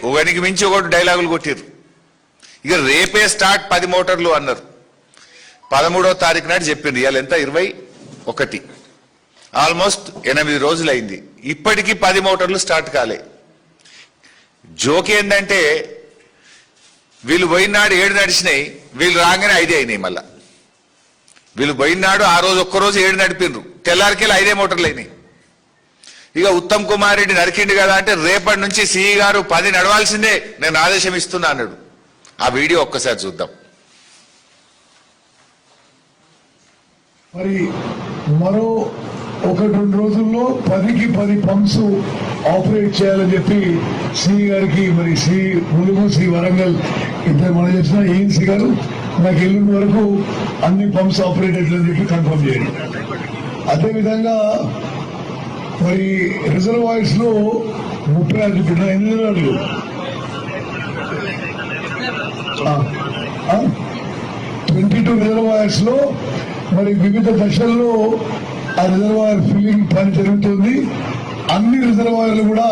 ఒకనికి మించి ఒకటి డైలాగులు కొట్టిర్రు. ఇక రేపే స్టార్ట్ 10 మోటార్లు అన్నారు. 13వ తారీఖు నాడు చెప్పింది. ఇవాళ ఎంత 21, ఆల్మోస్ట్ 8 రోజులు అయింది. ఇప్పటికీ 10 మోటార్లు స్టార్ట్ కాలే. జోక్ ఏంటంటే వీళ్ళు పోయినాడు 7 నడిచినాయి, వీళ్ళు రాగానే 5 అయినాయి. మళ్ళా వీళ్ళు పోయినాడు ఆ రోజు ఒక్కరోజు 7 నడిపిండ్రు, తెల్లారికెళ్ళి 5 మోటార్లు అయినాయి. ఇక ఉత్తమ్ కుమార్ రెడ్డి నరికిండు కదా అంటే రేపటి నుంచి సిఈ గారు 10 నడవాల్సిందే, నేను ఆదేశం ఇస్తున్నా అన్నాడు. ఆ వీడియో ఒక్కసారి చూద్దాం. మరి మరో 1-2 రోజుల్లో 10కి 10 పంప్స్ ఆపరేట్ చేయాలని చెప్పి సిఈ గారికి, మరి ములుగు సి వరంగల్ ఇద్దరు మనం చేసిన ఏఎన్సీ గారు నాకు ఎల్లుండి వరకు అన్ని పంప్స్ ఆపరేట్ అవుతుందని చెప్పి కన్ఫర్మ్ చేయండి. అదేవిధంగా మరి రిజర్వాయర్స్ లో 36 చూపించిన 8 22 రిజర్వాయర్స్ లో మరి వివిధ దశల్లో ఆ రిజర్వాయర్ ఫిల్లింగ్ పని జరుగుతుంది. అన్ని రిజర్వాయర్లు కూడా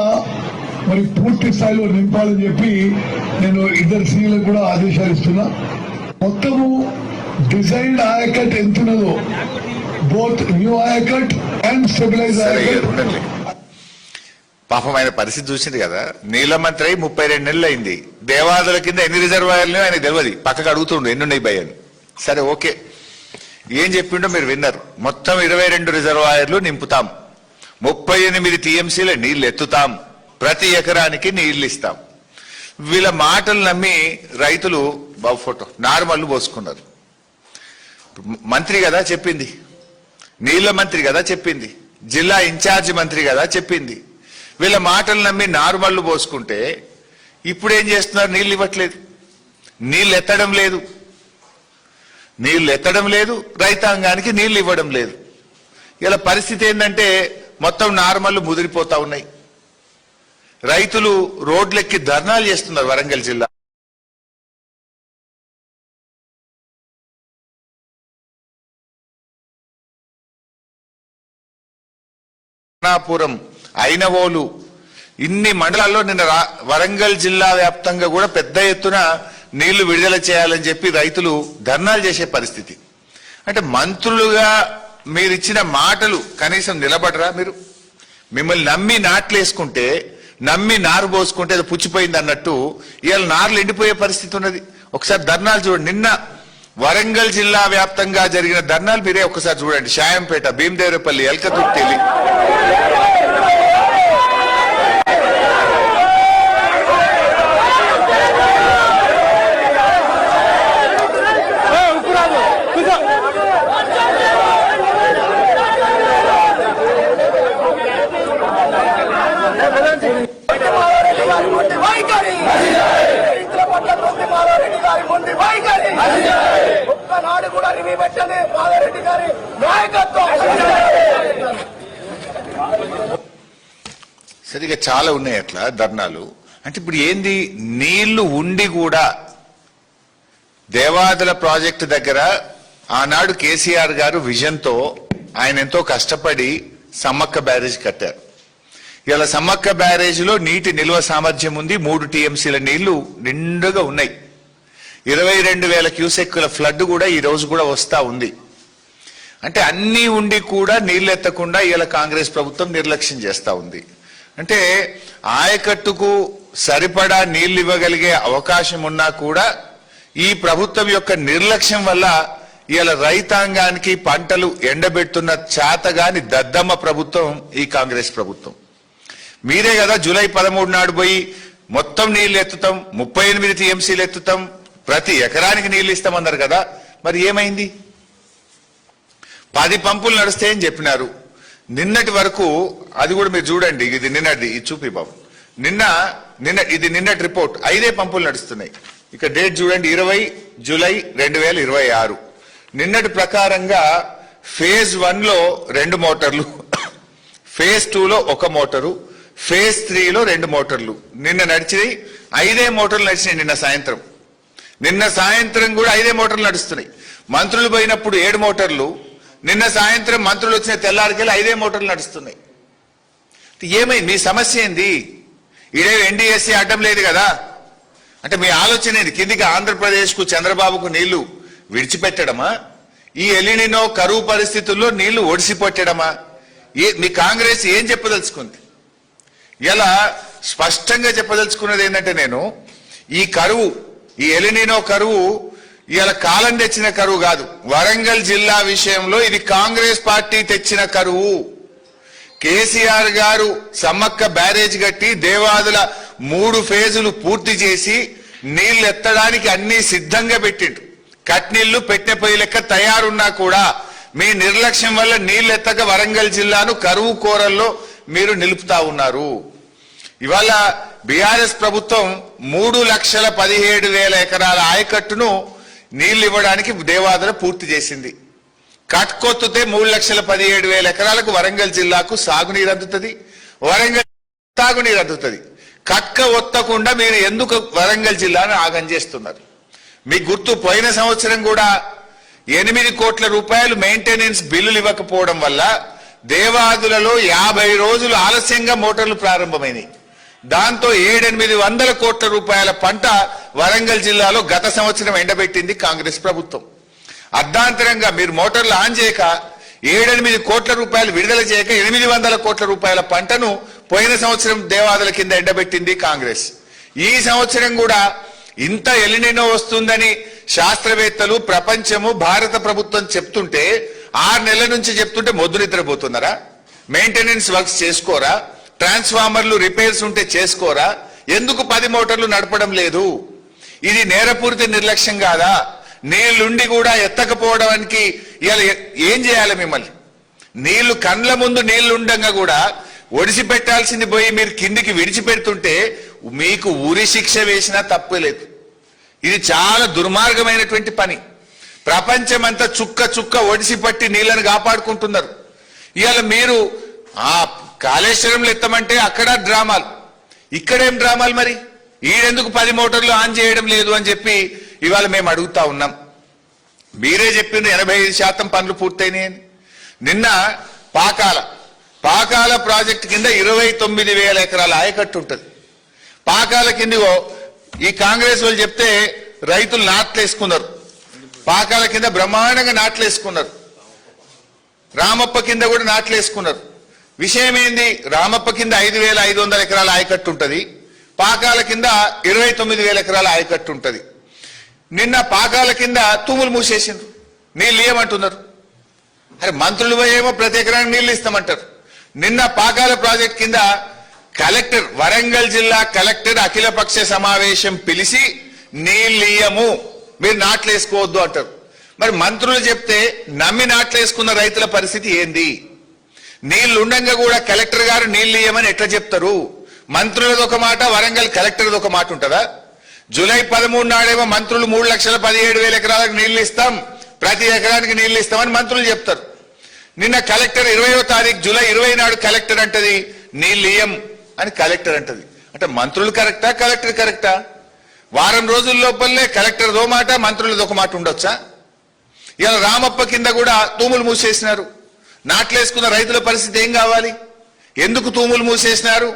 మరి పూర్తి స్థాయిలో నింపాలని చెప్పి నేను ఇద్దరు సీఎలకు కూడా ఆదేశాలు ఇస్తున్నా. మొత్తము డిజైన్డ్ ఆయకట్ ఎంతున్నదో both new ayacut and stabilise ayacut. పాపం ఆయన పరిస్థితి చూసింది కదా. నీళ్ల మంత్రి అయి 32 నెలలు అయింది. దేవాదుల కింద ఎన్ని రిజర్వాయర్లు ఆయన తెలియదు. పక్కకు అడుగుతుండు ఎన్నున్నాయి భయ అని. సరే ఓకే, ఏం చెప్పిండో మీరు విన్నారు. మొత్తం 22 రిజర్వాయర్లు నింపుతాం, 38 టీఎంసీల నీళ్లు ఎత్తుతాం, ప్రతి ఎకరానికి నీళ్లు ఇస్తాం. వీళ్ళ మాటలు నమ్మి రైతులు బాబు ఫోటో నార్మల్ పోసుకున్నారు. మంత్రి కదా చెప్పింది, నీళ్ల మంత్రి కదా చెప్పింది, జిల్లా ఇన్ఛార్జి మంత్రి కదా చెప్పింది. వీళ్ళ మాటలు నమ్మి నార్మల్ పోసుకుంటే ఇప్పుడేం చేస్తున్నారు? నీళ్లు ఇవ్వట్లేదు, నీళ్లు ఎత్తడం లేదు, నీళ్లు ఎత్తడం లేదు, రైతాంగానికి నీళ్లు ఇవ్వడం లేదు. ఇలా పరిస్థితి ఏంటంటే మొత్తం నార్మల్ ముదిరిపోతా ఉన్నాయి. రైతులు రోడ్లెక్కి ధర్నాలు చేస్తున్నారు. వరంగల్ జిల్లా పురం, ఐనవోలు, ఇన్ని మండలాల్లో నిన్న వరంగల్ జిల్లా వ్యాప్తంగా కూడా పెద్ద ఎత్తున నీళ్లు విడుదల చేయాలని చెప్పి రైతులు ధర్నాలు చేసే పరిస్థితి. అంటే మంత్రులుగా మీరు ఇచ్చిన మాటలు కనీసం నిలబడరా? మీరు మిమ్మల్ని నమ్మి నాట్లేసుకుంటే, నమ్మి నారు పోసుకుంటే అది పుచ్చిపోయింది అన్నట్టు ఇవాళ నార్లు ఎండిపోయే పరిస్థితి ఉన్నది. ఒకసారి ధర్నాలు చూడండి. నిన్న వరంగల్ జిల్లా వ్యాప్తంగా జరిగిన ధర్నాలు మీరే ఒకసారి చూడండి. షాయంపేట, భీమదేవరపల్లి, ఎల్కతుర్తి, సరిగా చాలా ఉన్నాయి అట్లా ధర్నాలు. అంటే ఇప్పుడు ఏంది? నీళ్లు ఉండి కూడా దేవాదుల ప్రాజెక్టు దగ్గర ఆనాడు కేసీఆర్ గారు విజన్తో ఆయన ఎంతో కష్టపడి సమ్మక్క బ్యారేజ్ కట్టారు. ఇలా సమ్మక్క బ్యారేజ్లో నీటి నిల్వ సామర్థ్యం ఉంది. 3 టీఎంసీల నీళ్లు నిండుగా ఉన్నాయి. 22,000 క్యూసెక్కుల ఫ్లడ్ కూడా ఈ రోజు కూడా వస్తా ఉంది. అంటే అన్నీ ఉండి కూడా నీళ్లు ఎత్తకుండా ఇలా కాంగ్రెస్ ప్రభుత్వం నిర్లక్ష్యం చేస్తా ఉంది. అంటే ఆయకట్టుకు సరిపడా నీళ్లు ఇవ్వగలిగే అవకాశం ఉన్నా కూడా ఈ ప్రభుత్వం యొక్క నిర్లక్ష్యం వల్ల ఇలా రైతాంగానికి పంటలు ఎండబెడుతున్న చేతగాని దద్దమ్మ ప్రభుత్వం ఈ కాంగ్రెస్ ప్రభుత్వం. మీరే కదా జూలై 13 నాడు పోయి మొత్తం నీళ్లు ఎత్తుతాం, 38 టీఎంసీలు ఎత్తుతాం, ప్రతి ఎకరానికి నీళ్లు ఇస్తామన్నారు కదా. మరి ఏమైంది? 10 పంపులు నడుస్తాయని చెప్పినారు. నిన్నటి వరకు అది కూడా మీరు చూడండి. ఇది నిన్నటి, ఇది చూపి బాబు. ఇది నిన్నటి రిపోర్ట్. 5 పంపులు నడుస్తున్నాయి. ఇక డేట్ చూడండి, 20 జూలై 2026. నిన్నటి ప్రకారంగా ఫేజ్ 1లో 2 మోటార్లు, ఫేజ్ 2లో 1 మోటారు, ఫేజ్ 3లో 2 మోటార్లు. నిన్న నడిచినాయి 5 మోటార్లు నడిచినాయి. నిన్న సాయంత్రం కూడా 5 మోటార్లు నడుస్తున్నాయి. మంత్రులు పోయినప్పుడు 7 మోటార్లు, నిన్న సాయంత్రం మంత్రులు వచ్చిన తెల్లారికెళ్ళి 5 మోటార్లు నడుస్తున్నాయి. ఏమైంది? మీ సమస్య ఏంది? ఈడే ఎన్డీఎస్సీ అడ్డం లేదు కదా. అంటే మీ ఆలోచన ఏంది? కిందికి ఆంధ్రప్రదేశ్కు చంద్రబాబుకు నీళ్లు విడిచిపెట్టడమా? ఈ ఎలినినో కరువు పరిస్థితుల్లో నీళ్లు ఒడిసిపెట్టడమా? మీ కాంగ్రెస్ ఏం చెప్పదలుచుకుంది? ఇలా స్పష్టంగా చెప్పదలుచుకున్నది ఏంటంటే, నేను ఈ కరువు, ఈ ఎలినినో కరువు ఇలా కాలం తెచ్చిన కరువు కాదు. వరంగల్ జిల్లా విషయంలో ఇది కాంగ్రెస్ పార్టీ తెచ్చిన కరువు. కేసీఆర్ గారు సమ్మక్క బ్యారేజ్ కట్టి దేవాదుల 3 ఫేజులు పూర్తి చేసి నీళ్లు ఎత్తడానికి అన్ని సిద్ధంగా పెట్టిండు. కట్నీళ్లు పెట్టిన పొయ్యి లెక్క తయారున్నా కూడా మీ నిర్లక్ష్యం వల్ల నీళ్లు ఎత్తక వరంగల్ జిల్లాను కరువు కోరల్లో మీరు నిలుపుతా ఉన్నారు. ఇవాళ బీఆర్ఎస్ ప్రభుత్వం 3,17,000 ఎకరాల ఆయకట్టును నీళ్లు ఇవ్వడానికి దేవాదుల పూర్తి చేసింది. కట్కొత్తుతే 3,17,000 ఎకరాలకు వరంగల్ జిల్లాకు సాగునీరు అందుతుంది, వరంగల్ తాగునీరు అందుతుంది. కట్క ఒత్తకుండా మీరు ఎందుకు వరంగల్ జిల్లాను ఆగం చేస్తున్నారు? మీకు గుర్తు, పోయిన సంవత్సరం కూడా 8 కోట్ల రూపాయలు మెయింటెనెన్స్ బిల్లులు ఇవ్వకపోవడం వల్ల దేవాదులలో 50 రోజులు ఆలస్యంగా మోటార్లు ప్రారంభమైనాయి. దాంతో 700-800 కోట్ల రూపాయల పంట వరంగల్ జిల్లాలో గత సంవత్సరం ఎండబెట్టింది కాంగ్రెస్ ప్రభుత్వం. అర్ధాంతరంగా మీరు మోటార్లు ఆన్ చేయక 7-8 కోట్ల రూపాయలు విడుదల చేయక 800 కోట్ల రూపాయల పంటను పోయిన సంవత్సరం దేవాదుల కింద ఎండబెట్టింది కాంగ్రెస్. ఈ సంవత్సరం కూడా ఇంత ఎలినినో వస్తుందని శాస్త్రవేత్తలు, ప్రపంచము, భారత ప్రభుత్వం చెప్తుంటే 6 నెలల నుంచి చెప్తుంటే మొద్దు నిద్రపోతున్నారా? మెయింటెనెన్స్ వర్క్స్ చేసుకోరా? ట్రాన్స్ఫార్మర్లు రిపేర్స్ ఉంటే చేసుకోరా? ఎందుకు 10 మోటార్లు నడపడం లేదు? ఇది నేరపూరిత నిర్లక్ష్యం కాదా? నీళ్లుండి కూడా ఎత్తకపోవడానికి ఇలా ఏం చేయాలి? మిమ్మల్ని నీళ్లు కండ్ల ముందు నీళ్లుండగా కూడా ఒడిసి పెట్టాల్సింది పోయి మీరు కిందికి విడిచిపెడుతుంటే మీకు ఉరి శిక్ష వేసినా తప్పులేదు. ఇది చాలా దుర్మార్గమైనటువంటి పని. ప్రపంచమంతా చుక్క చుక్క ఒడిసి పట్టి నీళ్లను కాపాడుకుంటున్నారు. ఇవాళ మీరు ఆ కాళేశ్వరంలో ఎత్తమంటే అక్కడ డ్రామాలు, ఇక్కడేం డ్రామాలు? మరి ఈడెందుకు 10 మోటార్లు ఆన్ చేయడం లేదు అని చెప్పి ఇవాళ మేము అడుగుతా ఉన్నాం. మీరే చెప్పిండ్రు 85% పనులు పూర్తయినాయని. నిన్న పాకాల ప్రాజెక్టు కింద 29,000 ఎకరాల ఆయకట్టు ఉంటుంది. పాకాల కింద ఈ కాంగ్రెస్ వాళ్ళు చెప్తే రైతులు నాట్లేసుకున్నారు. పాకాల కింద బ్రహ్మాండంగా నాట్లేసుకున్నారు. రామప్ప కింద కూడా నాట్లేసుకున్నారు. విషయం ఏంది? రామప్ప కింద 5,500 ఎకరాల ఆయకట్టు ఉంటుంది, పాకాల కింద 29,000 ఎకరాల ఆయకట్టు ఉంటుంది. నిన్న పాకాల కింద తూములు మూసేసిండ్రు, నీళ్ళు ఇయ్యమంటున్నారు. అరే మంత్రులు ఏమో ప్రతి ఎకరానికి నీళ్లు ఇస్తామంటారు. నిన్న పాకాల ప్రాజెక్ట్ కింద కలెక్టర్, వరంగల్ జిల్లా కలెక్టర్ అఖిలపక్ష సమావేశం పిలిచి నీళ్ళియ్యము, మీరు నాట్లేసుకోవద్దు అంటారు. మరి మంత్రులు చెప్తే నమ్మి నాట్లేసుకున్న రైతుల పరిస్థితి ఏంది? నీళ్లుండగా కూడా కలెక్టర్ గారు నీళ్లు ఇయ్యమని ఎట్లా చెప్తారు? మంత్రులది ఒక మాట, వరంగల్ కలెక్టర్ది ఒక మాట ఉంటుందా? జూలై 13 నాడేమో మంత్రులు 3,17,000 ఎకరాలకు నీళ్లు ఇస్తాం, ప్రతి ఎకరానికి నీళ్లు ఇస్తామని మంత్రులు చెప్తారు. నిన్న కలెక్టర్ 20వ తారీఖు జూలై 20 నాడు కలెక్టర్ అంటది నీళ్లు ఇయ్యం అని కలెక్టర్ అంటది. అంటే మంత్రులు కరెక్టా, కలెక్టర్ కరెక్టా? వారం రోజుల లోపలనే కలెక్టర్దో మాట, మంత్రులది ఒక మాట ఉండొచ్చా? ఇలా రామప్ప కింద కూడా తూములు మూసేసినారు. నాట్లేసుకున్న రైతుల పరిస్థితి ఏం కావాలి? ఎందుకు తూములు మూసేసినారు?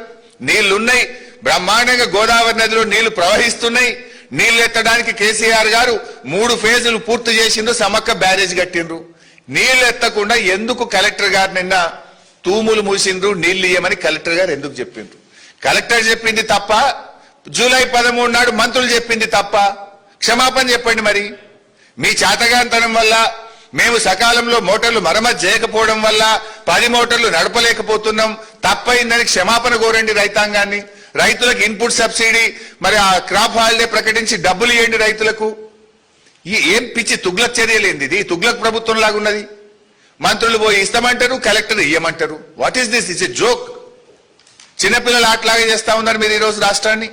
నీళ్లున్నాయి, బ్రహ్మాండంగా గోదావరి నదిలో నీళ్లు ప్రవహిస్తున్నాయి. నీళ్లు ఎత్తడానికి కేసీఆర్ గారు 3 ఫేజులు పూర్తి చేసిండ్రు, సమ్మక్క బ్యారేజ్ కట్టిండ్రు. నీళ్లు ఎత్తకుండా ఎందుకు కలెక్టర్ గారు నిన్న తూములు మూసిండ్రు, నీళ్లు ఇయ్యమని కలెక్టర్ గారు ఎందుకు చెప్పిండ్రు? కలెక్టర్ చెప్పింది తప్ప, జూలై 13 నాడు మంత్రులు చెప్పింది తప్ప? క్షమాపణ చెప్పండి. మరి మీ చేతగాంతనం వల్ల, మేము సకాలంలో మోటార్లు మరమ్మతు చేయకపోవడం వల్ల 10 మోటార్లు నడపలేకపోతున్నాం, తప్పైందని క్షమాపణ కోరండి రైతాంగాన్ని. రైతులకు ఇన్పుట్ సబ్సిడీ, మరి ఆ క్రాప్ హాలిడే ప్రకటించి డబ్బులు ఇవ్వండి రైతులకు. ఈ ఏం పిచ్చి తుగ్లక్ చర్యలేంది? ఇది తుగ్లక్ ప్రభుత్వం లాగా ఉన్నది. మంత్రులు పోయి ఇస్తామంటారు, కలెక్టర్ ఇయ్యమంటారు. What is this? It's a joke. చిన్నపిల్లలు ఆటలాగా చేస్తా ఉన్నారు మీరు ఈరోజు రాష్ట్రాన్ని.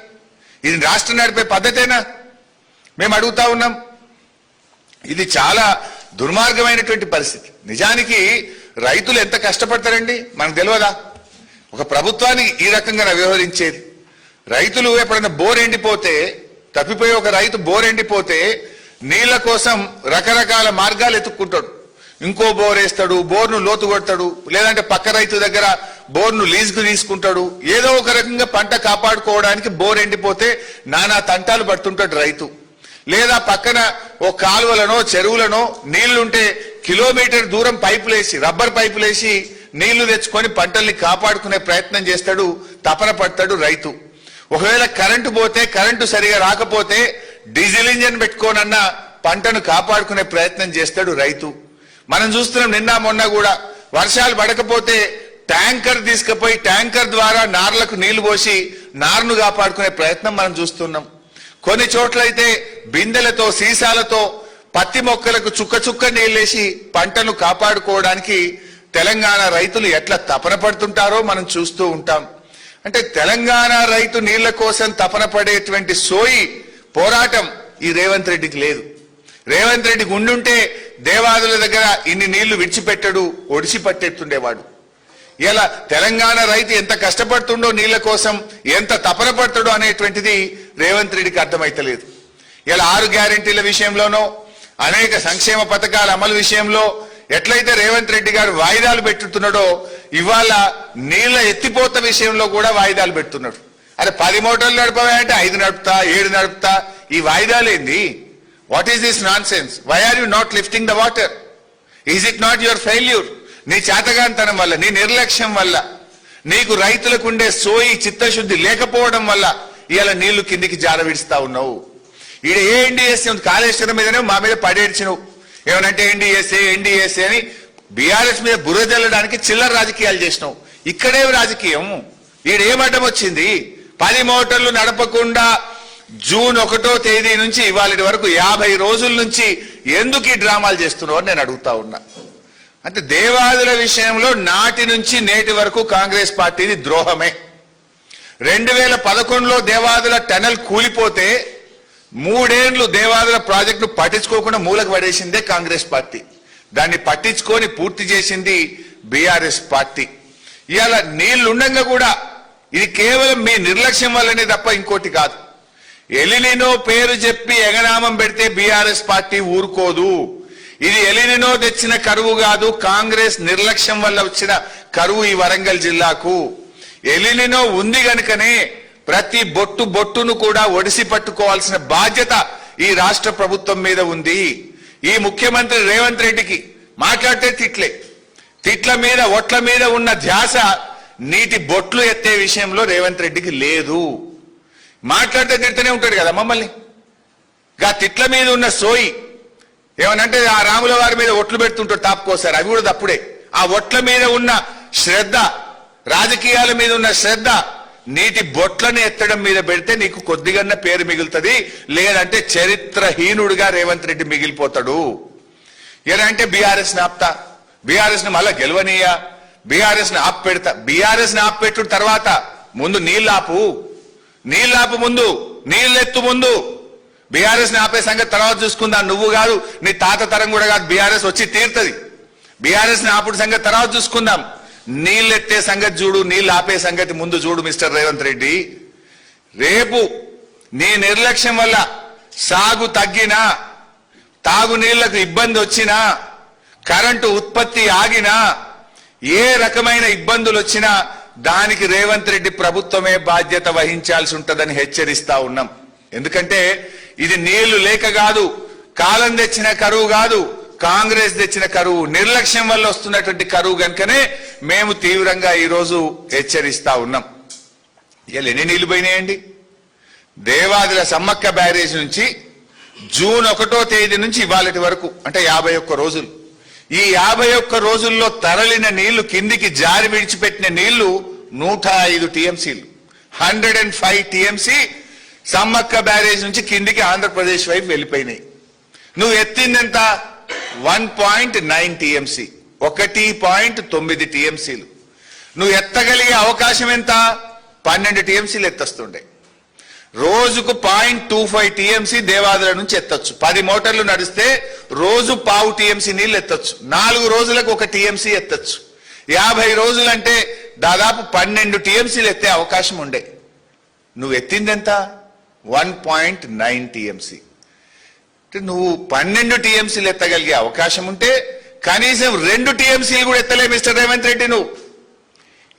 ఇది రాష్ట్రం నడిపే పద్ధతేనా? మేము అడుగుతా ఉన్నాం. ఇది చాలా దుర్మార్గమైనటువంటి పరిస్థితి. నిజానికి రైతులు ఎంత కష్టపడతారండి మనకు తెలియదా? ఒక ప్రభుత్వాన్ని ఈ రకంగా వ్యవహరించేది. రైతులు ఎప్పుడైనా బోర్ ఎండిపోతే, తప్పిపోయి ఒక రైతు బోర్ ఎండిపోతే నీళ్ల కోసం రకరకాల మార్గాలు ఎత్తుక్కుంటాడు. ఇంకో బోర్ వేస్తాడు, బోర్ను లోతు కొడతాడు, లేదంటే పక్క రైతు దగ్గర బోర్ను లీజుకు తీసుకుంటాడు, ఏదో ఒక రకంగా పంట కాపాడుకోవడానికి బోర్ ఎండిపోతే నానా తంటాలు పడుతుంటాడు రైతు. లేదా పక్కన ఓ కాలువలనో చెరువులనో నీళ్లుంటే కిలోమీటర్ దూరం పైపులేసి రబ్బర్ పైపులేసి నీళ్లు తెచ్చుకొని పంటల్ని కాపాడుకునే ప్రయత్నం చేస్తాడు, తపన పడతాడు రైతు. ఒకవేళ కరెంటు పోతే, కరెంటు సరిగా రాకపోతే డీజిల్ ఇంజన్ పెట్టుకోనన్నా పంటను కాపాడుకునే ప్రయత్నం చేస్తాడు రైతు. మనం చూస్తున్నాం నిన్న మొన్న కూడా వర్షాలు పడకపోతే ట్యాంకర్ తీసుకుపోయి ట్యాంకర్ ద్వారా నార్లకు నీళ్లు పోసి నారును కాపాడుకునే ప్రయత్నం మనం చూస్తున్నాం. కొన్ని చోట్లయితే బిందెలతో సీసాలతో పత్తి మొక్కలకు చుక్క చుక్క నీళ్ళేసి పంటను కాపాడుకోవడానికి తెలంగాణ రైతులు ఎట్లా తపన పడుతుంటారో మనం చూస్తూ ఉంటాం. అంటే తెలంగాణ రైతు నీళ్ల కోసం తపన పడేటువంటి సోయి పోరాటం ఈ రేవంత్ రెడ్డికి లేదు. రేవంత్ రెడ్డికి ఉండుంటే దేవాదుల దగ్గర ఇన్ని నీళ్లు విడిచిపెట్టడు, ఒడిసి పట్టెత్తుండేవాడు. ఇలా తెలంగాణ రైతు ఎంత కష్టపడుతుండో నీళ్ల కోసం, ఎంత తపన పడతాడో అనేటువంటిది రేవంత్ రెడ్డికి అర్థమైతలేదు. ఇలా 6 గ్యారెంటీల విషయంలోనో అనేక సంక్షేమ పథకాల అమలు విషయంలో ఎట్లయితే రేవంత్ రెడ్డి గారు వాయిదాలు పెట్టుతున్నాడో ఇవాళ నీళ్ల ఎత్తిపోత విషయంలో కూడా వాయిదాలు పెడుతున్నాడు. అరే 10 మోటార్లు నడపవాలంటే 5 నడుపుతా, 7 నడుపుతా, ఈ వాయిదాలు ఏంది? What is this nonsense? Why are you not lifting the water? Is it not your failure? నీ చేతగాంతనం వల్ల, నీ నిర్లక్ష్యం వల్ల, నీకు రైతులకు ఉండే సోయి చిత్తశుద్ధి లేకపోవడం వల్ల ఇవాళ నీళ్లు కిందికి జారవిడుస్తా ఉన్నావు. ఈడ ఏ ఎన్డీఎస్ఏ ఉంది? కాళేశ్వరం మీదనే మా మీద పడేడ్చినవు. ఏమనంటే ఎన్డీఎస్ఏ అని బీఆర్ఎస్ మీద బురద జల్లడానికి చిల్లర రాజకీయాలు చేసినావు. ఇక్కడే రాజకీయం. ఈడేమడ్డం వచ్చింది? 10 మోటార్లు నడపకుండా జూన్ 1వ తేదీ నుంచి ఇవాళ వరకు 50 రోజుల నుంచి ఎందుకు ఈ డ్రామాలు చేస్తున్నావు అని నేను అడుగుతా ఉన్నా. అంటే దేవాదుల విషయంలో నాటి నుంచి నేటి వరకు కాంగ్రెస్ పార్టీది ద్రోహమే. 2011లో దేవాదుల టనల్ కూలిపోతే 3 ఏళ్లు దేవాదుల ప్రాజెక్టు పట్టించుకోకుండా మూలకు పడేసిందే కాంగ్రెస్ పార్టీ. దాన్ని పట్టించుకొని పూర్తి చేసింది బీఆర్ఎస్ పార్టీ. ఇవాళ నీళ్లుండగా కూడా ఇది కేవలం మీ నిర్లక్ష్యం వల్లనే తప్ప ఇంకోటి కాదు. ఎలినినో పేరు చెప్పి ఎగనామం పెడితే బీఆర్ఎస్ పార్టీ ఊరుకోదు. ఇది ఎలినినో తెచ్చిన కరువు కాదు, కాంగ్రెస్ నిర్లక్ష్యం వల్ల వచ్చిన కరువు ఈ వరంగల్ జిల్లాకు. ఎలినినో ఉంది గనుకనే ప్రతి బొట్టును కూడా ఒడిసి పట్టుకోవాల్సిన బాధ్యత ఈ రాష్ట్ర ప్రభుత్వం మీద ఉంది. ఈ ముఖ్యమంత్రి రేవంత్ రెడ్డికి మాట్లాడితే తిట్ల మీద ఒట్ల మీద ఉన్న ధ్యాస నీటి బొట్లు ఎత్తే విషయంలో రేవంత్ రెడ్డికి లేదు. మాట్లాడితే తిడుతూనే ఉంటాడు కదా మమ్మల్ని. గా తిట్ల మీద ఉన్న సోయి ఏమనంటే ఆ రాముల వారి మీద ఒట్లు పెడుతుంటాడు తాపుకోసారి, అవి కూడా తప్పుడే. ఆ ఒట్ల మీద ఉన్న శ్రద్ధ, రాజకీయాల మీద ఉన్న శ్రద్ధ నీటి బొట్లను ఎత్తడం మీద పెడితే నీకు కొద్దిగన్న పేరు మిగులుతుంది. లేదంటే చరిత్రహీనుడిగా రేవంత్ రెడ్డి మిగిలిపోతాడు. ఎలా అంటే బీఆర్ఎస్ ని ఆపుతా, బీఆర్ఎస్ ని మళ్ళా గెలవనీయా, బీఆర్ఎస్ ని ఆపు పెడతా. బీఆర్ఎస్ ని ఆపు పెట్టు తర్వాత ముందు నీళ్లాపు ముందు, నీళ్ళెత్తు ముందు. బీఆర్ఎస్ ని ఆపే సంగతి తర్వాత చూసుకుందాం. నువ్వు కాదు, నీ తాత తరం కూడా కాదు, బీఆర్ఎస్ వచ్చి తీరుతుంది. బీఆర్ఎస్ ని ఆపుడు సంగతి తర్వాత చూసుకుందాం. నీళ్ళెత్తే సంగతి చూడు, నీళ్ళు ఆపే సంగతి ముందు చూడు మిస్టర్ రేవంత్ రెడ్డి. రేపు నీ నిర్లక్ష్యం వల్ల సాగు తగ్గినా, తాగునీళ్లకు ఇబ్బంది వచ్చినా, కరెంటు ఉత్పత్తి ఆగినా, ఏ రకమైన ఇబ్బందులు వచ్చినా దానికి రేవంత్ రెడ్డి ప్రభుత్వమే బాధ్యత వహించాల్సి ఉంటుందని హెచ్చరిస్తా ఉన్నాం. ఎందుకంటే ఇది నీళ్లు లేక కాదు, కాలం తెచ్చిన కరువు కాదు, కాంగ్రెస్ తెచ్చిన కరువు, నిర్లక్ష్యం వల్ల వస్తున్నటువంటి కరువు కనుకనే మేము తీవ్రంగా ఈరోజు హెచ్చరిస్తా ఉన్నాం. ఇలా ఎన్ని నీళ్లు పోయినాయండి? దేవాదుల సమ్మక్క బ్యారేజ్ నుంచి జూన్ 1వ తేదీ నుంచి ఇవాళటి వరకు అంటే 51 రోజులు. ఈ 51 రోజుల్లో తరలిన నీళ్లు, కిందికి జారి విడిచిపెట్టిన నీళ్లు 105 టీఎంసీలు, 105 టీఎంసీ సమ్మక్క బ్యారేజ్ నుంచి కిందికి ఆంధ్రప్రదేశ్ వైపు వెళ్ళిపోయినాయి. నువ్వు ఎత్తిందెంత? 1.9 టీఎంసీ, 1.9 టీఎంసీలు. నువ్వు ఎత్తగలిగే అవకాశం ఎంత? 12 టీఎంసీలు ఎత్తొస్తుండే. రోజుకు 0.25 టీఎంసీ దేవాదుల నుంచి ఎత్తొచ్చు. 10 మోటార్లు నడిస్తే రోజు 0.5 టీఎంసీ నీళ్లు ఎత్తొచ్చు. 4 రోజులకు 1 టీఎంసీ ఎత్తొచ్చు. 50 రోజులంటే దాదాపు 12 టీఎంసీలు ఎత్తే అవకాశం ఉండే. నువ్వు ఎత్తిందెంత? 1.9 టీఎంసీ. నువ్వు 12 టీఎంసీలు ఎత్తగలిగే అవకాశం ఉంటే కనీసం 2 టీఎంసీలు కూడా ఎత్తలే మిస్టర్ రేవంత్ రెడ్డి. నువ్వు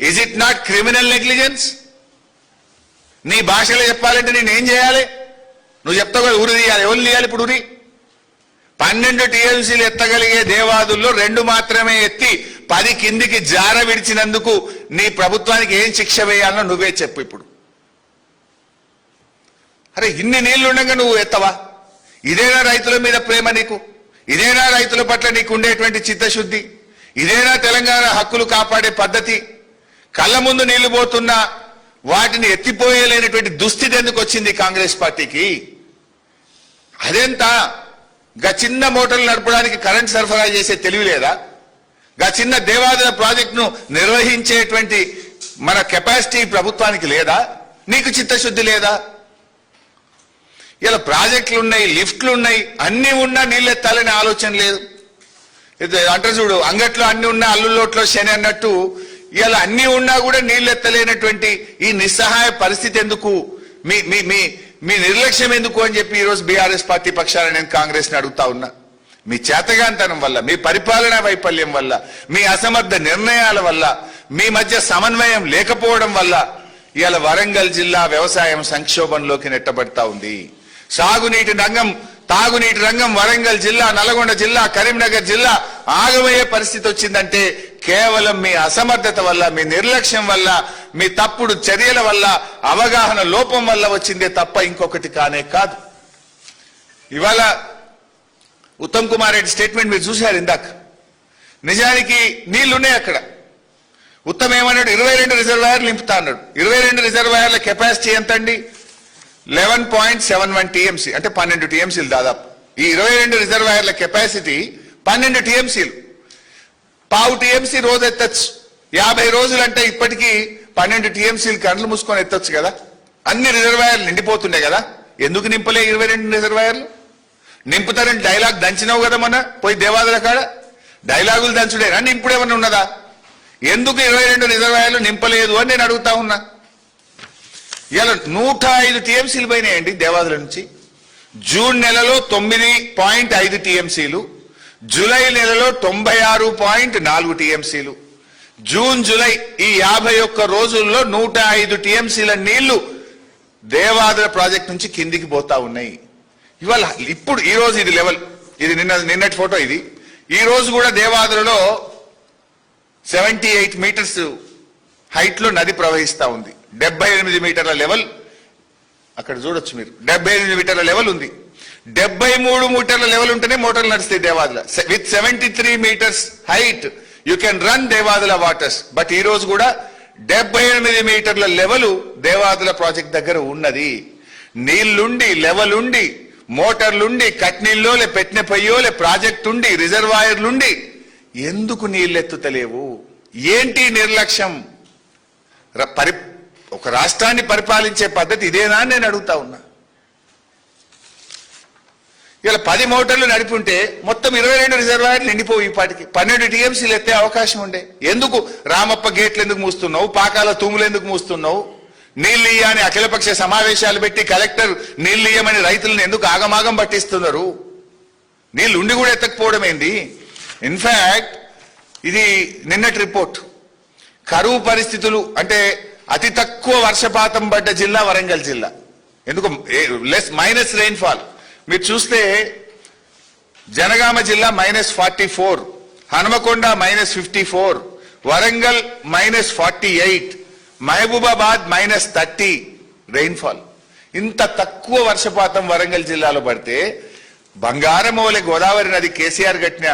is it not criminal negligence? నీ భాషలో చెప్పాలంటే నేనేం చేయాలి? నువ్వు చెప్తావు కదా ఉరి తీయాలి. ఎవరు తీయాలి ఇప్పుడు ఉరి? 12 టీఎంసీలు ఎత్తగలిగే దేవాదుల్లో 2 మాత్రమే ఎత్తి 10 కిందికి జార విడిచినందుకు నీ ప్రభుత్వానికి ఏం శిక్ష వేయాలనో నువ్వే చెప్పు ఇప్పుడు. అరే ఇన్ని నీళ్లు ఉండగా నువ్వు ఎత్తవా? ఇదేనా రైతుల మీద ప్రేమ నీకు? ఇదేనా రైతుల పట్ల నీకు ఉండేటువంటి చిత్తశుద్ధి? ఇదేనా తెలంగాణ హక్కులు కాపాడే పద్ధతి? కళ్ళ ముందు నీళ్లు పోతున్నా వాటిని ఎత్తిపోయలేనటువంటి దుస్థితి ఎందుకు వచ్చింది కాంగ్రెస్ పార్టీకి? అదెంత? గా చిన్న మోటార్లు నడపడానికి కరెంట్ సరఫరా చేసే తెలివి లేదా? గా చిన్న దేవాదుల ప్రాజెక్టును నిర్వహించేటువంటి మన కెపాసిటీ ప్రభుత్వానికి లేదా? నీకు చిత్తశుద్ధి లేదా? ఇలా ప్రాజెక్టులు ఉన్నాయి, లిఫ్ట్లు ఉన్నాయి, అన్ని ఉన్నా నీళ్ళెత్తాలనే ఆలోచన లేదు. అంటారు చూడు, అంగట్లో అన్ని ఉన్నా అల్లులోట్లో శని అన్నట్టు ఇలా అన్ని ఉన్నా కూడా నీళ్ళెత్తలేనటువంటి ఈ నిస్సహాయ పరిస్థితి ఎందుకు? మీ మీ మీ మీ నిర్లక్ష్యం ఎందుకు అని చెప్పి ఈరోజు బీఆర్ఎస్ పార్టీ పక్షాన నేను కాంగ్రెస్ ని అడుగుతా ఉన్నా. మీ చేతగాంతనం వల్ల, మీ పరిపాలనా వైఫల్యం వల్ల, మీ అసమర్థ నిర్ణయాల వల్ల, మీ మధ్య సమన్వయం లేకపోవడం వల్ల ఇవాళ వరంగల్ జిల్లా వ్యవసాయం సంక్షోభంలోకి నెట్టబడతా ఉంది. సాగునీటి రంగం, తాగునీటి రంగం వరంగల్ జిల్లా, నల్గొండ జిల్లా, కరీంనగర్ జిల్లా ఆగమయ్యే పరిస్థితి వచ్చిందంటే కేవలం మీ అసమర్థత వల్ల, మీ నిర్లక్ష్యం వల్ల, మీ తప్పుడు చర్యల వల్ల, అవగాహన లోపం వల్ల వచ్చిందే తప్ప ఇంకొకటి కానే కాదు. ఇవాళ ఉత్తమ్ కుమార్ రెడ్డి స్టేట్మెంట్ మీరు చూశారు ఇందాక. నిజానికి నీళ్లున్నాయి అక్కడ. ఉత్తమ్ ఏమన్నాడు? 22 రిజర్వాయర్లు నింపుతా అన్నాడు. 22 రిజర్వాయర్ల కెపాసిటీ ఎంత అండి? 11.71 టీఎంసీ, అంటే 12 టీఎంసీలు దాదాపు. ఈ 22 రిజర్వాయర్ల కెపాసిటీ 12 టీఎంసీలు. 1/2 టీఎంసీ రోజు ఎత్తచ్చు. 50 రోజులు అంటే ఇప్పటికీ 12 టీఎంసీలు కండ్లు మూసుకొని ఎత్తొచ్చు కదా. అన్ని రిజర్వాయర్లు నిండిపోతున్నాయి కదా. ఎందుకు నింపలే 22 రిజర్వాయర్లు? నింపుతారని డైలాగ్ దంచినావు కదా మొన్న పోయి దేవాదుల కాడ. డైలాగులు దంచుడేనా, నింపుడేమన్నా ఉన్నదా? ఎందుకు 22 రిజర్వాయర్లు నింపలేదు అని నేను అడుగుతా ఉన్నా. ఇలా 105 టీఎంసీలు పోయినాయండి దేవాదుల నుంచి. జూన్ నెలలో 9.5 టీఎంసీలు, జూలై నెలలో 96.4 టీఎంసీలు. జూన్ జూలై ఈ 51 రోజుల్లో 105 టీఎంసీల నీళ్లు దేవాదుల ప్రాజెక్ట్ నుంచి కిందికి పోతా ఉన్నాయి. ఇవాళ ఇప్పుడు ఈ రోజు ఇది లెవెల్, ఇది నిన్నటి ఫోటో. ఇది ఈ రోజు కూడా దేవాదులలో 78 మీటర్స్ హైట్ లో నది ప్రవహిస్తా ఉంది. 78 మీటర్ల లెవెల్ అక్కడ చూడొచ్చు మీరు. 78 మీటర్ల లెవెల్ ఉంది. 73 మీటర్ల లెవెల్ ఉంటేనే మోటార్లు నడుస్తాయి Devadula. With 73 meters height you can run Devadula waters. But ఈ రోజు కూడా 78 మీటర్ల లెవెల్ దేవాదుల ప్రాజెక్ట్ దగ్గర ఉన్నది. నీళ్లుండి, లెవెల్ ఉండి, మోటార్లుండి, కట్నీళ్ళోలే, పెట్టిన పయ్యోలే, ప్రాజెక్ట్ ఉండి, రిజర్వాయర్లుండి ఎందుకు నీళ్ళెత్తుతలేవు? ఏంటి నిర్లక్ష్యం? ఒక రాష్ట్రాన్ని పరిపాలించే పద్ధతి ఇదేనా అని నేను అడుగుతా ఉన్నా. ఇలా 10 మోటార్లు నడిపుంటే మొత్తం 22 రిజర్వాయర్లు నిండిపోయి ఇప్పటికి 12 టీఎంసీలు ఎత్తే అవకాశం ఉండే. ఎందుకు రామప్ప గేట్లు ఎందుకు మూస్తున్నావు? పాకాల తూములు ఎందుకు మూస్తున్నావు? నీళ్ళు ఇయ్యని అఖిలపక్ష సమావేశాలు పెట్టి కలెక్టర్ నీళ్ళు ఇయ్యమని రైతులను ఎందుకు ఆగమాగం పట్టిస్తున్నారు? నీళ్ళు ఉండి కూడా ఎత్తకపోవడం ఏంది? ఇన్ఫాక్ట్ ఇది నిన్నటి రిపోర్ట్. కరువు పరిస్థితులు అంటే అతి తక్కువ వర్షపాతం పడ్డ జిల్లా వరంగల్ జిల్లా. ఎందుకు మైనస్ రెయిన్ఫాల్ మీరు చూస్తే జనగామ జిల్లా -44, హనుమకొండ -54, వరంగల్ -48, మహబూబాబాద్ -30 రెయిన్ఫాల్. ఇంత తక్కువ వర్షపాతం వరంగల్ జిల్లాలో పడితే బంగారమోలే గోదావరి నది కేసీఆర్ కట్టిన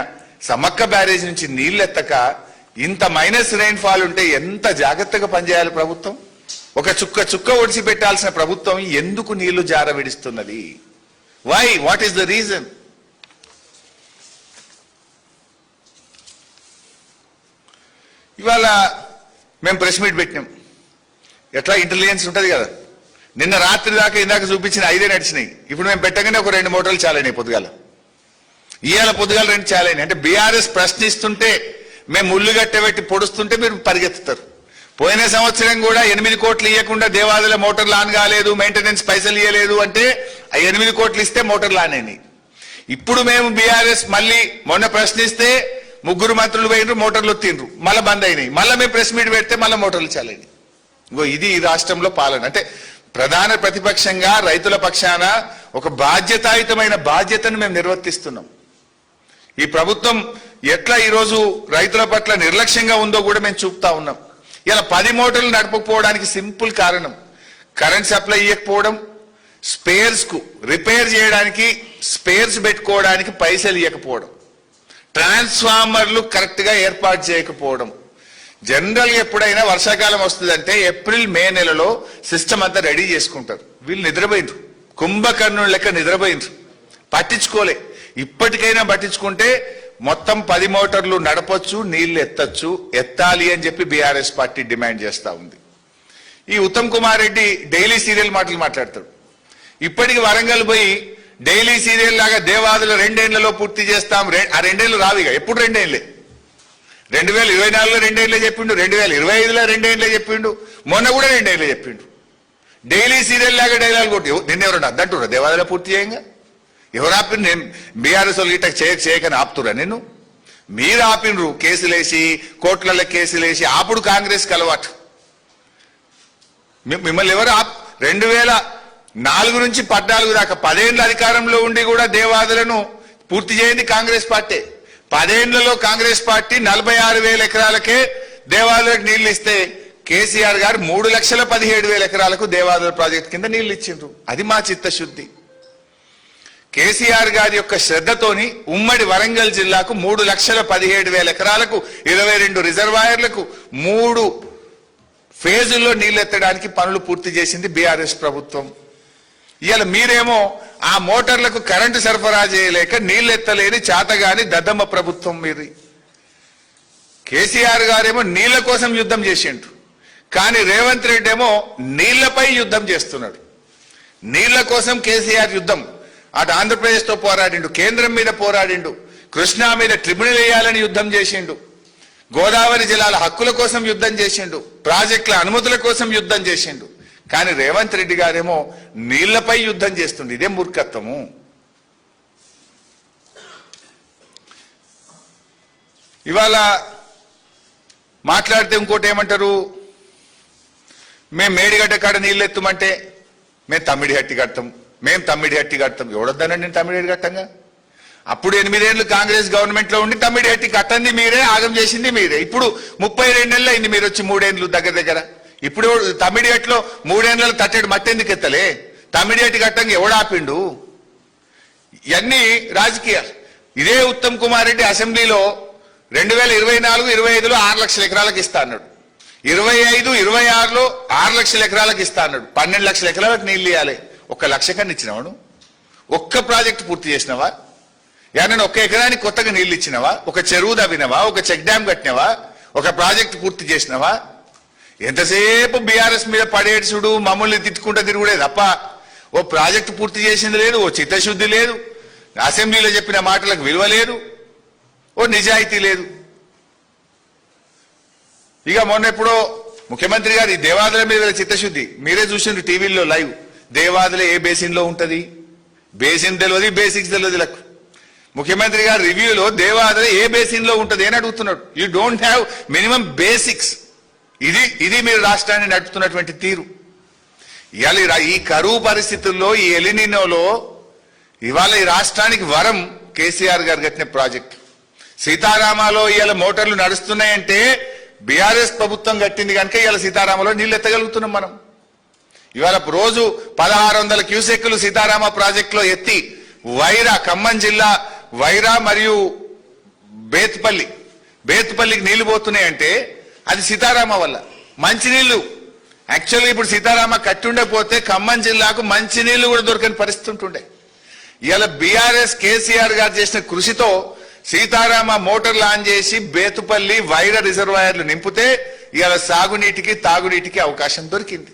సమ్మక్క బ్యారేజ్ నుంచి నీళ్ళెత్తక ఇంత మైనస్ రెయిన్ఫాల్ ఉంటే ఎంత జాగ్రత్తగా పనిచేయాలి ప్రభుత్వం? ఒక చుక్క ఒడిసి పెట్టాల్సిన ప్రభుత్వం ఎందుకు నీళ్లు జార విడుస్తున్నది? Why? What is the reason? ఇవాళ మేము ప్రెస్ మీట్ పెట్టినాం. ఎట్లా ఇంటెలిజెన్స్ ఉంటుంది కదా. నిన్న రాత్రి దాకా ఇందాక చూపించిన 5 నడిచినాయి. ఇప్పుడు మేము పెట్టగానే ఒక 2 మోటార్లు చాలైనాయి పొద్దుగాల. ఇవాళ పొద్దుగాల 2 చాలైనాయి. అంటే బీఆర్ఎస్ ప్రశ్నిస్తుంటే మేము ముళ్ళు గట్టబెట్టి పొడుస్తుంటే మీరు పరిగెత్తుతారు. పోయిన సంవత్సరం కూడా 8 కోట్లు ఇవ్వకుండా దేవాదుల మోటార్లు ఆన్ కాలేదు, మెయింటెనెన్స్ పైసలు ఇవ్వలేదు అంటే 8 కోట్లు ఇస్తే మోటార్లు ఆన్ అయినాయి. ఇప్పుడు మేము బీఆర్ఎస్ మళ్ళీ మొన్న ప్రశ్నిస్తే ముగ్గురు మంత్రులు పోయినరు, మోటార్లు తిండ్రు, మళ్ళీ బంద్ అయినాయి. మళ్ళీ మేము ప్రెస్ మీట్ పెడితే మళ్ళీ మోటార్లు చాలండి. ఇంకో ఇది ఈ రాష్ట్రంలో పాలన. అంటే ప్రధాన ప్రతిపక్షంగా రైతుల పక్షాన ఒక బాధ్యతాయుతమైన బాధ్యతను మేము నిర్వర్తిస్తున్నాం. ఈ ప్రభుత్వం ఎట్లా ఈరోజు రైతుల పట్ల నిర్లక్ష్యంగా ఉందో కూడా మేము చూపుతా ఉన్నాం. ఇలా 10 మోటార్లు నడపకపోవడానికి సింపుల్ కారణం కరెంట్ సప్లై ఇవ్వకపోవడం, స్పేర్స్ కు రిపేర్ చేయడానికి స్పేర్స్ పెట్టుకోవడానికి పైసలు ఇవ్వకపోవడం, ట్రాన్స్ఫార్మర్లు కరెక్ట్ గా ఏర్పాటు చేయకపోవడం. జనరల్ గా ఎప్పుడైనా వర్షాకాలం వస్తుందంటే ఏప్రిల్ మే నెలలో సిస్టమ్ అంతా రెడీ చేసుకుంటారు. వీళ్ళు నిద్రపోయినరు, కుంభకర్ణుల లెక్క నిద్రపోయినరు, పట్టించుకోలే. ఇప్పటికైనా పట్టించుకుంటే మొత్తం 10 మోటార్లు నడపొచ్చు, నీళ్లు ఎత్తాలి అని చెప్పి బీఆర్ఎస్ పార్టీ డిమాండ్ చేస్తా ఉంది. ఈ ఉత్తమ్ కుమార్ రెడ్డి డైలీ సీరియల్ మాటలు మాట్లాడతాడు. ఇప్పటికి వరంగల్ పోయి డైలీ సీరియల్ లాగా దేవాదులు 2 ఏళ్లలో పూర్తి చేస్తాం, ఆ 2 ఏళ్లు రావిగా, ఎప్పుడు 2 ఏళ్లే. 2024లో 2 ఏళ్లే చెప్పిండు, 2025లో 2 ఏళ్లే చెప్పిండు, మొన్న కూడా 2 ఏళ్లే చెప్పిండు. డైలీ సీరియల్ లాగా డైలాగ్ కొట్టి నిన్నెవరన్నా అద్దంటురా దేవాదుల పూర్తి చేయంగా? ఎవరు ఆపిన? నేను బీఆర్ఎస్ వాళ్ళు ఇట్లా చేయకని ఆపుతురా? నేను మీరు ఆపినరు, కేసులేసి కోర్టులలో కేసులేసి ఆపుడు కాంగ్రెస్ అలవాటు. మిమ్మల్ని ఎవరు 2004 నుంచి 14 దాకా 10 ఏళ్ల అధికారంలో ఉండి కూడా దేవాదులను పూర్తి చేయండి కాంగ్రెస్ పార్టీ. 10 ఏళ్లలో కాంగ్రెస్ పార్టీ 46,000 ఎకరాలకే దేవాదులకు నీళ్లు ఇస్తే కేసీఆర్ గారు 3,17,000 ఎకరాలకు దేవాదుల ప్రాజెక్టు కింద నీళ్లు ఇచ్చిండ్రు. అది మా చిత్తశుద్ధి. కేసీఆర్ గారి యొక్క శ్రద్ధతోని ఉమ్మడి వరంగల్ జిల్లాకు 3,17,000 ఎకరాలకు 22 రిజర్వాయర్లకు 3 ఫేజుల్లో నీళ్లెత్తడానికి పనులు పూర్తి చేసింది బీఆర్ఎస్ ప్రభుత్వం. ఇవాళ మీరేమో ఆ మోటార్లకు కరెంటు సరఫరా చేయలేక నీళ్లెత్తలేని చేతగాని దద్దమ్మ ప్రభుత్వం మీది. కేసీఆర్ గారేమో నీళ్ల కోసం యుద్ధం చేసిండు, కానీ రేవంత్ రెడ్డి ఏమో నీళ్లపై యుద్ధం చేస్తున్నాడు. నీళ్ల కోసం కేసీఆర్ యుద్ధం. అటు ఆంధ్రప్రదేశ్ తో పోరాడిండు, కేంద్రం మీద పోరాడిండు, కృష్ణా మీద ట్రిబ్యునల్ వేయాలని యుద్ధం చేసిండు, గోదావరి జిల్లాల హక్కుల కోసం యుద్ధం చేసిండు, ప్రాజెక్టుల అనుమతుల కోసం యుద్ధం చేసిండు. కానీ రేవంత్ రెడ్డి గారేమో నీళ్లపై యుద్ధం చేస్తుండే. ఇదే మూర్ఖత్వము. ఇవాళ మాట్లాడితే ఇంకోటి ఏమంటారు, మేము మేడిగడ్డ కాడ నీళ్ళు ఎత్తుమంటే మేము తమ్మిడి హట్టి కడతాం, మేము తమ్మిడి హట్టి కడతాం. ఎవడొద్దానండి నేను తమ్మిడి కట్టంగా? అప్పుడు 8 ఏళ్లు కాంగ్రెస్ గవర్నమెంట్ లో ఉండి తమ్మిడి హట్టి కట్టంది మీరే, ఆగం చేసింది మీరే. ఇప్పుడు 32 నెలలు అయింది మీరు వచ్చి, 3 ఏళ్లు దగ్గర. ఇప్పుడు తమ్మిడి హట్టిలో 3 ఏళ్లలో తట్టేడు మట్టి ఎందుకు ఎత్తలే? తమ్మిడి హట్టి కట్టంగా ఎవడాపిండు? ఇవన్నీ రాజకీయాలు. ఇదే ఉత్తమ్ కుమార్ రెడ్డి అసెంబ్లీలో 2024-25లో 6 లక్షల ఎకరాలకు ఇస్తా అన్నాడు, 25-26లో 6 లక్షల ఎకరాలకు ఇస్తా అన్నాడు. 12 లక్షల ఎకరాలకు నీళ్లు ఇవ్వాలి. 1 లక్ష కన్నా ఇచ్చినావాడు? ఒక్క ప్రాజెక్టు పూర్తి చేసినవా? ఏమన్నా 1 ఎకరానికి కొత్తగా నీళ్లు ఇచ్చినవా? ఒక చెరువు దవ్వినవా? ఒక చెక్ డ్యామ్ కట్టినవా? ఒక ప్రాజెక్టు పూర్తి చేసినవా? ఎంతసేపు బీఆర్ఎస్ మీద పడేడ్చుడు, మమ్మల్ని తిట్టుకుంటూ తిరుగుడే తప్ప ఓ ప్రాజెక్టు పూర్తి చేసింది లేదు, ఓ చిత్తశుద్ధి లేదు, అసెంబ్లీలో చెప్పిన మాటలకు విలువ లేదు, ఓ నిజాయితీ లేదు. ఇక మొన్న ఎప్పుడో ముఖ్యమంత్రి గారు ఈ దేవాదుల మీద చిత్తశుద్ధి మీరే చూసిండ్రు టీవీల్లో లైవ్. దేవాదుల ఏ బేసిన్ లో ఉంటది? బేసిన్ తెలియదు, బేసిక్స్ తెలియదు. లకు ముఖ్యమంత్రి గారు రివ్యూలో దేవాదుల ఏ బేసిన్ లో ఉంటది అని అడుగుతున్నాడు. You don't have minimum basics. ఇది మీరు రాష్ట్రాన్ని నడుపుతున్నటువంటి తీరు. ఇవాళ ఈ కరువు పరిస్థితుల్లో, ఈ ఎలినినోలో ఇవాళ ఈ రాష్ట్రానికి వరం కేసీఆర్ గారు కట్టిన ప్రాజెక్ట్. సీతారామాలో ఇవాళ మోటార్లు నడుస్తున్నాయంటే బీఆర్ఎస్ ప్రభుత్వం కట్టింది కనుక ఇవాళ సీతారామలో నీళ్లు ఎత్తగలుగుతున్నాం మనం. ఇవాళ రోజు 1600 క్యూసెక్కులు సీతారామ ప్రాజెక్టులో ఎత్తి వైరా, ఖమ్మం జిల్లా వైరా మరియు బేత్పల్లికి నీళ్లు పోతున్నాయంటే అది సీతారామ వల్ల. మంచినీళ్లు యాక్చువల్గా ఇప్పుడు సీతారామ కట్టి ఉండకపోతే ఖమ్మం జిల్లాకు మంచినీళ్లు కూడా దొరకని పరిస్థితి ఉంటుండే. ఇవాళ బీఆర్ఎస్ కేసీఆర్ గారు చేసిన కృషితో సీతారామ మోటార్లు ఆన్ చేసి బేతుపల్లి వైరా రిజర్వాయర్లు నింపితే ఇవాళ సాగునీటికి తాగునీటికి అవకాశం దొరికింది.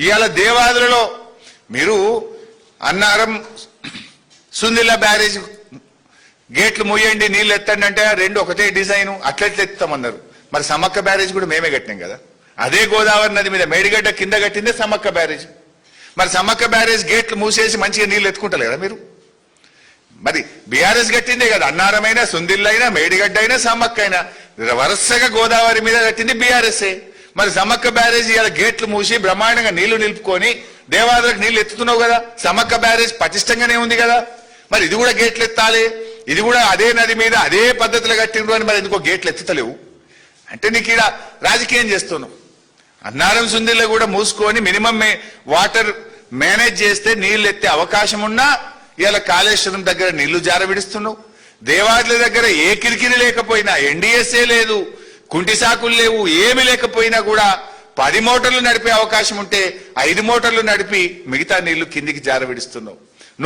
ఇవాళ దేవాదులలో మీరు అన్నారం సుందిల్ల బ్యారేజ్ గేట్లు మూయండి, నీళ్లు ఎత్తండి అంటే 2 ఒకటే డిజైన్, అట్లెట్లు ఎత్తామన్నారు. మరి సమ్మక్క బ్యారేజ్ కూడా మేమే కట్టినాం కదా. అదే గోదావరి నది మీద మేడిగడ్డ కింద కట్టిందే సమ్మక్క బ్యారేజ్. మరి సమ్మక్క బ్యారేజ్ గేట్లు మూసేసి మంచిగా నీళ్లు ఎత్తుకుంటారు కదా మీరు. మరి బీఆర్ఎస్ కట్టిందే కదా, అన్నారమైనా, సుందిల్లైనా, మేడిగడ్డ అయినా, సమ్మక్క అయినా వరుసగా గోదావరి మీద కట్టింది బీఆర్ఎస్ఏ. మరి సమ్మక్క బ్యారేజ్ ఇలా గేట్లు మూసి బ్రహ్మాండంగా నీళ్లు నిలుపుకొని దేవాదులకు నీళ్లు ఎత్తుతున్నావు కదా, సమ్మక్క బ్యారేజ్ పటిష్టంగానే ఉంది కదా, మరి ఇది కూడా గేట్లు ఎత్తాలి, ఇది కూడా అదే నది మీద అదే పద్ధతిలో కట్టిండ్రు అని మరి ఎందుకో గేట్లు ఎత్తుతలేవు అంటే నీకు ఇక్కడ రాజకీయం చేస్తున్నావు. అన్నారం సుందిల్లో కూడా మూసుకొని మినిమం వాటర్ మేనేజ్ చేస్తే నీళ్లు ఎత్తే అవకాశం ఉన్నా ఇలా కాళేశ్వరం దగ్గర నీళ్లు జారవిడుస్తున్నావు. దేవాదుల దగ్గర ఏ కిరికిరి లేకపోయినా, ఎన్డీఎస్ఏ లేదు, కుంటి సాకులు లేవు, ఏమి లేకపోయినా కూడా 10 మోటార్లు నడిపే అవకాశం ఉంటే 5 మోటార్లు నడిపి మిగతా నీళ్లు కిందికి జారవిడుస్తున్నావు.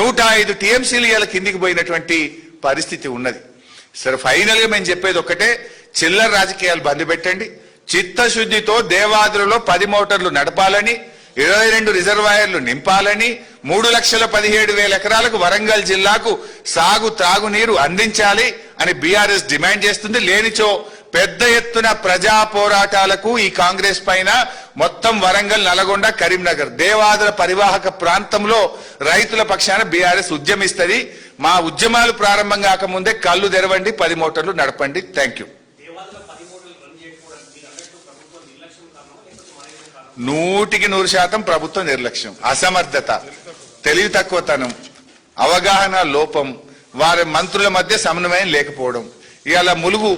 105 టీఎంసీలు ఇలా కిందికి పోయినటువంటి పరిస్థితి ఉన్నది. సరే, ఫైనల్ గా మేము చెప్పేది ఒక్కటే, చిల్లర రాజకీయాలు బంద్ పెట్టండి. చిత్తశుద్ధితో దేవాదులలో 10 మోటార్లు నడపాలని, 22 రిజర్వాయర్లు నింపాలని, 3,17,000 ఎకరాలకు వరంగల్ జిల్లాకు సాగు త్రాగునీరు అందించాలి అని బీఆర్ఎస్ డిమాండ్ చేస్తుంది. లేనిచో పెద్ద ఎత్తున ప్రజా పోరాటాలకు ఈ కాంగ్రెస్ పైన మొత్తం వరంగల్, నల్గొండ, కరీంనగర్ దేవాదుల పరివాహక ప్రాంతంలో రైతుల పక్షాన బీఆర్ఎస్ ఉద్యమిస్తుంది. మా ఉద్యమాలు ప్రారంభం కాకముందే కళ్ళు తెరవండి, 10 మోటార్లు నడపండి. Thank you. 100% ప్రభుత్వం నిర్లక్ష్యం, అసమర్థత, తెలివి తక్కువతనం, అవగాహన లోపం, వారి మంత్రుల మధ్య సమన్వయం లేకపోవడం. ఇవాళ ములుగు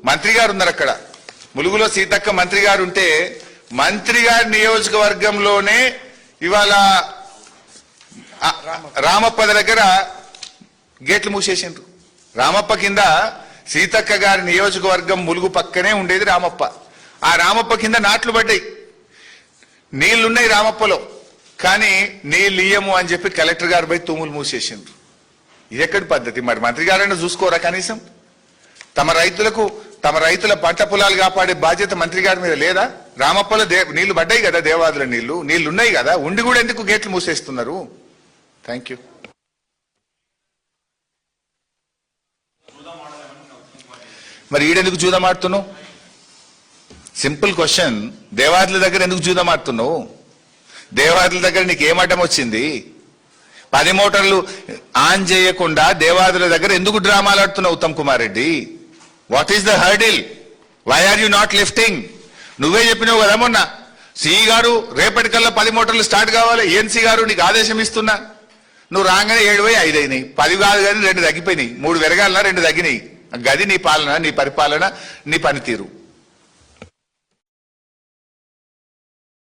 మంత్రి గారు ఉన్నారు, అక్కడ ములుగులో సీతక్క మంత్రి గారు ఉంటే మంత్రి గారి నియోజకవర్గంలోనే ఇవాళ రామప్ప దగ్గర గేట్లు మూసేసిండ్రు. రామప్ప కింద సీతక్క గారి నియోజకవర్గం ములుగు పక్కనే ఉండేది రామప్ప. ఆ రామప్ప కింద నాట్లు పడ్డాయి, నీళ్లున్నాయి రామప్పలో, కానీ నీళ్ళు ఇయ్యము అని చెప్పి కలెక్టర్ గారు పోయి తూములు మూసేసిండ్రు. ఇది ఎక్కడి పద్ధతి? మరి మంత్రి గారైనా చూసుకోరా కనీసం? తమ రైతుల పంట పొలాలు కాపాడే బాధ్యత మంత్రి గారి మీద లేదా? రామప్పలో నీళ్లు పడ్డాయి కదా, దేవాదుల నీళ్లున్నాయి కదా, ఉండి కూడా ఎందుకు గేట్లు మూసేస్తున్నారు? Thank you. మరి ఈడెందుకు చూదమాడుతున్నావు? సింపుల్ క్వశ్చన్, దేవాదుల దగ్గర ఎందుకు చూదమాడుతున్నావు? దేవాదుల దగ్గర నీకు ఏం అడ్డం వచ్చింది? 10 మోటార్లు ఆన్ చేయకుండా దేవాదుల దగ్గర ఎందుకు డ్రామాలు ఆడుతున్నావు Uttam Kumar Reddy? What is the hurdle? Why are you not lifting? నువ్వే చెప్పినావు కదా మొన్న, సిఈ గారు రేపటికల్లా 10 మోటార్లు స్టార్ట్ కావాలి, ఏఎన్సీ గారు నీకు ఆదేశం ఇస్తున్నా. నువ్వు రాగానే 7 పోయి 5 అయినాయి, 10 కాదు కానీ 2 తగ్గిపోయినాయి, 3 పెరగాలన్నా 2 తగ్గినాయి. గది నీ పాలన, నీ పరిపాలన, నీ పనితీరు.